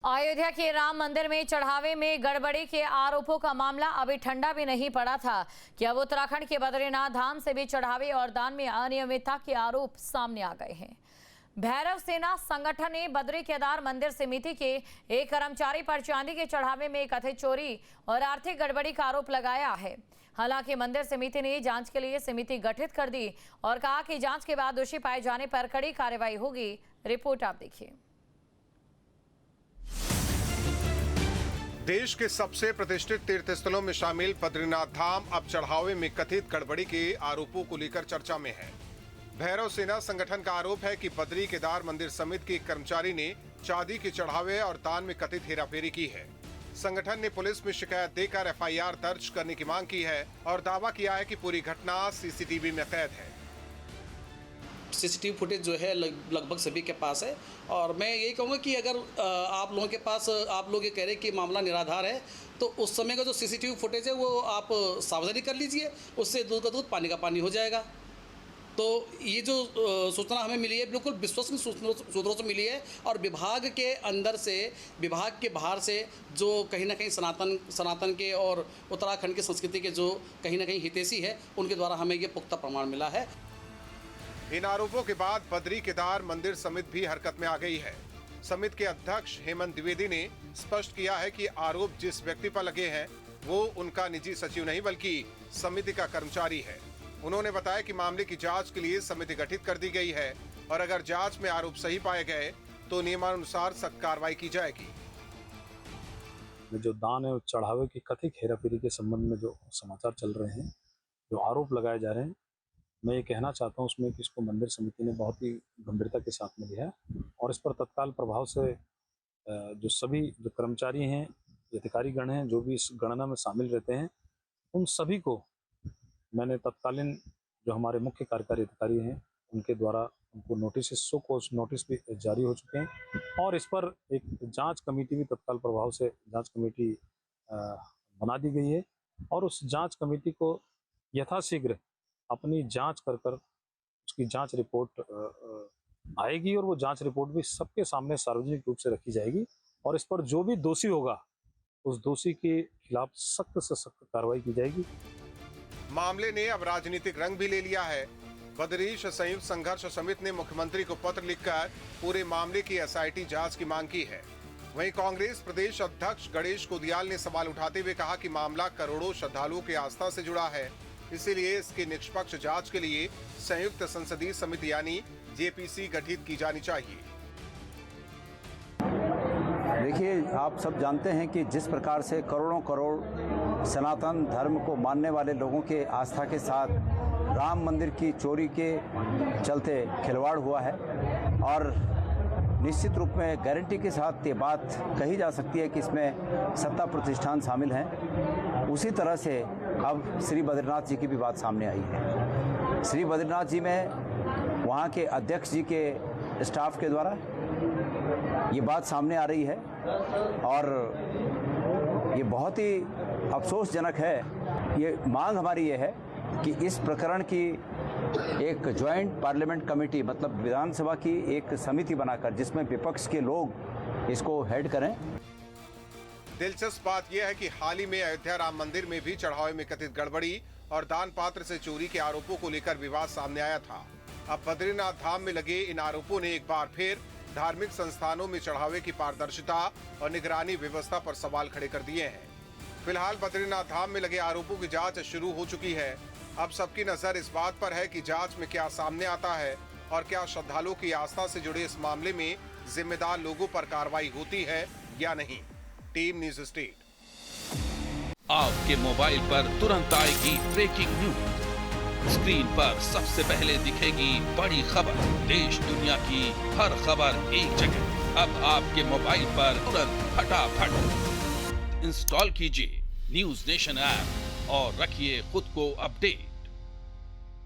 अयोध्या के राम मंदिर में चढ़ावे में गड़बड़ी के आरोपों का मामला अभी ठंडा भी नहीं पड़ा था कि अब उत्तराखंड के बद्रीनाथ धाम से भी चढ़ावे और दान में अनियमितता के आरोप सामने आ गए हैं। भैरव सेना संगठन ने बद्री केदार मंदिर समिति के एक कर्मचारी पर चांदी के चढ़ावे में कथित चोरी और आर्थिक गड़बड़ी का आरोप लगाया है। हालांकि मंदिर समिति ने जांच के लिए समिति गठित कर दी और कहा कि जांच के बाद दोषी पाए जाने पर कड़ी कार्रवाई होगी। रिपोर्ट आप देखिए। देश के सबसे प्रतिष्ठित तीर्थ स्थलों में शामिल बद्रीनाथ धाम अब चढ़ावे में कथित गड़बड़ी के आरोपों को लेकर चर्चा में है। भैरव सेना संगठन का आरोप है कि बद्री केदार मंदिर समिति के एक कर्मचारी ने चांदी के चढ़ावे और दान में कथित हेराफेरी की है। संगठन ने पुलिस में शिकायत देकर एफआईआर दर्ज करने की मांग की है और दावा किया है कि पूरी घटना सीसीटीवी में कैद है। सीसीटीवी फुटेज जो है लगभग सभी के पास है और मैं यही कहूँगा कि अगर आप लोगों के पास आप लोग ये कह रहे हैं कि मामला निराधार है तो उस समय का जो सीसीटीवी फुटेज है वो आप सावधानी कर लीजिए, उससे दूध का दूध पानी का पानी हो जाएगा। तो ये जो सूचना हमें मिली है बिल्कुल विश्वसनीय सूत्रों से मिली है और विभाग के अंदर से, विभाग के बाहर से जो कहीं ना कहीं सनातन के और उत्तराखंड की संस्कृति के जो कहीं ना कहीं हितैषी है उनके द्वारा हमें ये पुख्ता प्रमाण मिला है। इन आरोपों के बाद बद्री केदार मंदिर समिति भी हरकत में आ गई है। समिति के अध्यक्ष हेमंत द्विवेदी ने स्पष्ट किया है कि आरोप जिस व्यक्ति पर लगे हैं वो उनका निजी सचिव नहीं बल्कि समिति का कर्मचारी है। उन्होंने बताया कि मामले की जांच के लिए समिति गठित कर दी गई है और अगर जांच में आरोप सही पाए गए तो नियमानुसार सख्त कार्रवाई की जाएगी। जो दान है चढ़ावे की कथित हेराफेरी के संबंध में जो समाचार चल रहे हैं, जो आरोप लगाए जा रहे हैं, मैं ये कहना चाहता हूँ उसमें कि इसको मंदिर समिति ने बहुत ही गंभीरता के साथ में लिया है और इस पर तत्काल प्रभाव से जो सभी जो कर्मचारी हैं, अधिकारीगण हैं, जो भी इस गणना में शामिल रहते हैं, उन सभी को मैंने तत्कालीन जो हमारे मुख्य कार्यकारी अधिकारी हैं उनके द्वारा उनको नोटिस, सो कोस नोटिस भी जारी हो चुके हैं और इस पर एक जांच कमेटी भी तत्काल प्रभाव से जांच कमेटी बना दी गई है और उस जांच कमेटी को यथाशीघ्र अपनी जांच कर उसकी जांच रिपोर्ट आएगी और वो जांच रिपोर्ट भी सबके सामने सार्वजनिक रूप से रखी जाएगी और इस पर जो भी दोषी होगा उस दोषी के खिलाफ सख्त से सख्त कार्रवाई की जाएगी। मामले ने अब राजनीतिक रंग भी ले लिया है। बद्रीश संयुक्त संघर्ष समिति ने मुख्यमंत्री को पत्र लिखकर पूरे मामले की एसआईटी जांच की मांग की है। वहीं कांग्रेस प्रदेश अध्यक्ष गणेश कुदियाल ने सवाल उठाते हुए कहा कि मामला करोड़ों श्रद्धालुओं की आस्था से जुड़ा है, इसीलिए इसकी निष्पक्ष जांच के लिए संयुक्त संसदीय समिति यानी जेपीसी गठित की जानी चाहिए। देखिए, आप सब जानते हैं कि जिस प्रकार से करोड़ों करोड़ सनातन धर्म को मानने वाले लोगों के आस्था के साथ राम मंदिर की चोरी के चलते खिलवाड़ हुआ है और निश्चित रूप में गारंटी के साथ ये बात कही जा सकती है कि इसमें सत्ता प्रतिष्ठान शामिल हैं। उसी तरह से अब श्री बद्रीनाथ जी की भी बात सामने आई है। श्री बद्रीनाथ जी में वहाँ के अध्यक्ष जी के स्टाफ के द्वारा ये बात सामने आ रही है और ये बहुत ही अफसोसजनक है। ये मांग हमारी ये है कि इस प्रकरण की एक ज्वाइंट पार्लियामेंट कमेटी, मतलब विधानसभा की एक समिति बनाकर जिसमें विपक्ष के लोग इसको हेड करें। दिलचस्प बात यह है कि हाल ही में अयोध्या राम मंदिर में भी चढ़ावे में कथित गड़बड़ी और दान पात्र से चोरी के आरोपों को लेकर विवाद सामने आया था। अब बद्रीनाथ धाम में लगे इन आरोपों ने एक बार फिर धार्मिक संस्थानों में चढ़ावे की पारदर्शिता और निगरानी व्यवस्था पर सवाल खड़े कर दिए हैं। फिलहाल बद्रीनाथ धाम में लगे आरोपों की जांच शुरू हो चुकी है। अब सबकी नजर इस बात पर है कि जांच में क्या सामने आता है और क्या श्रद्धालुओं की आस्था से जुड़े इस मामले में जिम्मेदार लोगों पर कार्रवाई होती है या नहीं। Team news state. आपके मोबाइल पर तुरंत आएगी ब्रेकिंग न्यूज। स्क्रीन पर सबसे पहले दिखेगी बड़ी खबर। देश दुनिया की हर खबर एक जगह। अब आपके मोबाइल पर तुरंत फटाफट इंस्टॉल कीजिए न्यूज़ नेशन ऐप और रखिए खुद को अपडेट।